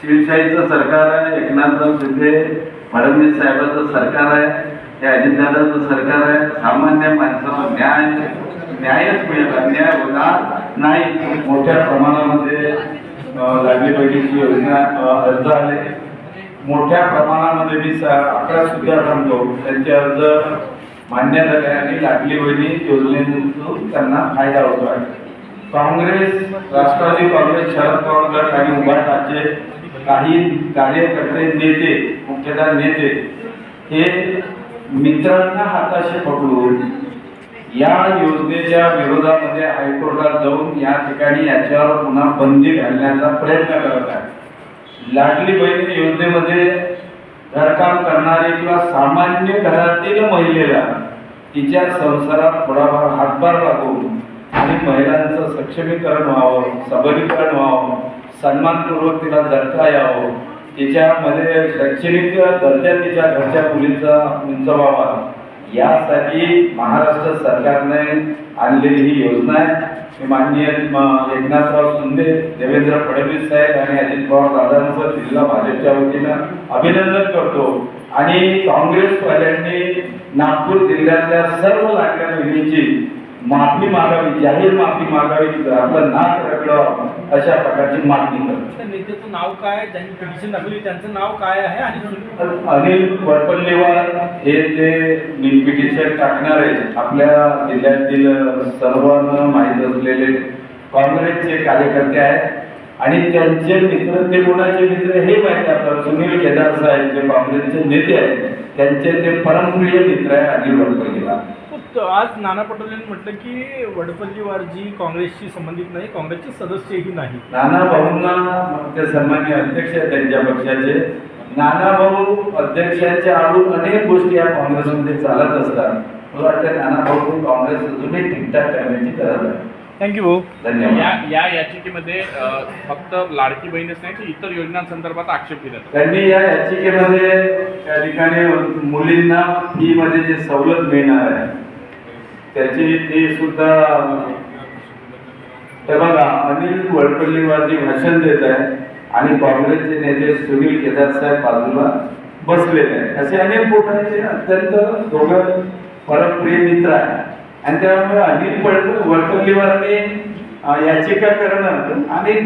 शिवशाहीचं सरकार आहे, एकनाथराव शिंदे फडणवीस साहेबांचं सरकार आहे, हे अजितदादाचं सरकार आहे. सामान्य माणसाला न्यायच मिळेल, अन्याय होणार नाही. मोठ्या प्रमाणामध्ये लाडली बहिणीची योजना अर्ज आले, मोठ्या प्रमाणामध्ये मी आकडा सुद्धा सांगतो, त्यांचे अर्ज मान्य झाले आणि लाडली बहिणी योजनेतून त्यांना फायदा होतो आहे. काँग्रेस, राष्ट्रवादी काँग्रेस, शरद पवार गट आणि उभाटाचे काही कार्यकर्ते, नेते, मुख्यतः नेते हे मित्रांना हाताशी पकडून या योजनेच्या विरोधामध्ये हायकोर्टात जाऊन या ठिकाणी याच्यावर पुन्हा बंदी घालण्याचा प्रयत्न करत आहे. लाडली बहीण योजनेमध्ये घरकाम करणारे किंवा सामान्य घरातील महिलेला तिच्या संसारात थोडाफार हातभार लागून आणि महिलांचं सक्षमीकरण व्हावं, सबलीकरण व्हावं, सन्मानपूर्वक तिला जगता यावं, तिच्यामध्ये शैक्षणिक दर्जा तिच्या घरच्या मुलींचा उंचावावा, यासाठी महाराष्ट्र सरकारने आणलेली ही योजना आहे. मी माननीय एकनाथराव शिंदे, देवेंद्र फडणवीस साहेब आणि अजित पवार दादांचं जिल्हा भाजपच्या वतीनं अभिनंदन करतो. आणि काँग्रेसवाल्यांनी नागपूर जिल्ह्यातल्या सर्व लाडक्या बहिणींची माफी मागावी, जाहीर माफी मागावी, आपलं नाक रगडावं अशा प्रकारची मागणी करतो. नेत्याचं नाव काय, ज्यांनी पिटिशन दाखवली त्यांचं नाव काय आहे? आणि अनिल वडपल्लीवार हे ते पिटिशन टाकणारे आपल्या जिल्ह्यातील सर्वांना माहीत असलेले काँग्रेसचे कार्यकर्ते आहेत आणि त्यांचे मित्र, ते कोणाचे मित्र हे माहिती आपल्याला. सुनील केदार साहेब जे काँग्रेसचे नेते आहेत त्यांचे ते परमप्रिय मित्र आहे अनिल वडपल्लीवार. आज नाना पटोलेंनी म्हटलं की वडपल्लीवार जी काँग्रेसशी संबंधित नाही, काँग्रेसचे सदस्यही नाही. नाना भाऊंना ते सन्मान्य अध्यक्ष आहेत त्यांच्या पक्षाचे. नाना भाऊ अध्यक्षांच्या आडून अनेक गोष्टी या काँग्रेसमध्ये चालत असतात. मला वाटतं नाना भाऊ काँग्रेस अजूनही ठीकठाक करण्याची गरज आहे. थँक्यू भाऊ. धन्यवाद. या याचिकेमध्ये फक्त लाडकी बहीणच नाही तर इतर योजनांसंदर्भात आक्षेप केला. त्यांनी या याचिकेमध्ये त्या ठिकाणी मुलींना फी मध्ये जे सवलत मिळणार आहे त्याची ते सुद्धा, ते बघा, अनिल वडपल्लीवार जी भाषण देत आहे आणि काँग्रेसचे नेते सुनील केदार साहेब बाजूला बसलेले आहेत. असे अनेक लोक आहेत जे अत्यंत दोघं परमप्रिय मित्र आहे आणि त्यामुळे अनिल वडपल्लीवारने याचिका करणं आणि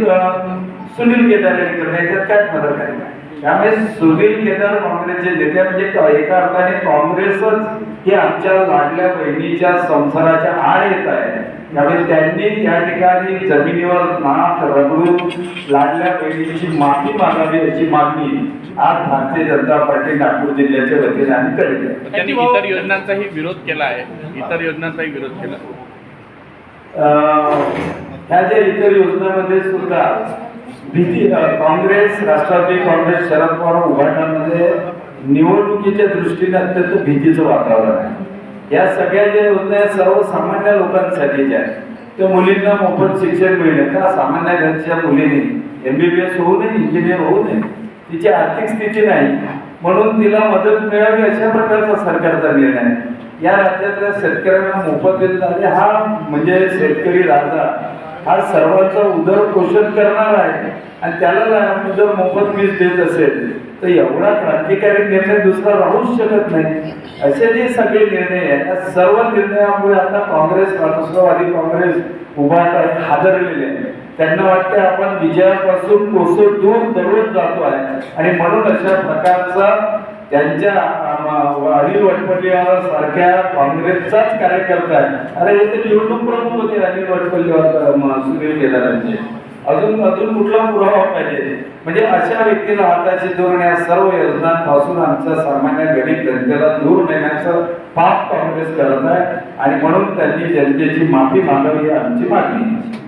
सुनील केदार यांनी करणं याच्यात काय फरक आहे? त्यामुळे सुनील केदार काँग्रेसचे नेते म्हणजे एका अर्थाने काँग्रेसच ही आमच्या लाडल्या बहिणीच्या संसाराच्या आड येत आहे. त्यामुळे त्यांनी या ठिकाणी जमिनीवर नाक रगडून लाडल्या बहिणीची माफी मागावी अशी मागणी आज भारतीय जनता पार्टी नागपूर जिल्ह्याच्या वतीने आम्ही करीत आहे. त्यांनी इतर योजनांचाही विरोध केला आहे. इतर योजनांचाही विरोध केला. ह्या ज्या इतर योजनांमध्ये सुद्धा भीती, काँग्रेस, राष्ट्रवादी काँग्रेस, शरद पवार उभाटामध्ये निवडणुकीच्या दृष्टीने अत्यंत भीतीचं वातावरण आहे. या सगळ्या ज्या योजना आहेत सर्वसामान्य लोकांसाठीच्या आहेत. त्या मुलींना मोफत शिक्षण मिळणं, का सामान्य घरच्या मुलीने MBBS होऊ नये, इंजिनियर होऊ नये, तिची आर्थिक स्थिती नाही म्हणून तिला मदत मिळावी अशा प्रकारचा सरकारचा निर्णय आहे. या राज्यातल्या शेतकऱ्यांना मोफत देत हा म्हणजे शेतकरी राजा हा सर्वांचा उदरपोषण करणार आहे आणि त्याला जर मोफत वीज देत असेल तर एवढा क्रांतिकारी निर्णय दुसरा राहूच शकत नाही. असे जे सगळे निर्णय आहेत त्या सर्व निर्णयामुळे आता काँग्रेस, राष्ट्रवादी काँग्रेस उभाट हादरलेले आहे. त्यांना वाटते आपण विजयापासून कोसो दूर दररोज जातो आहे आणि म्हणून अशा प्रकारचा त्यांच्या अनिल वडपल्लीवार सारख्या काँग्रेसचाच कार्यकर्ता आहे. अरे हे तर निवडणूक प्रमुख होते अनिल वडपल्लीवार, सुनील केदारांचे. अजून कुठला पुरावा पाहिजे? म्हणजे अशा व्यक्तीला हाताशी धरून या सर्व योजनांपासून आमच्या सामान्य गरीब जनतेला दूर नेण्याचं पाप काँग्रेस करत आहे आणि म्हणून त्यांनी जनतेची माफी मागावी ही आमची मागणी आहे.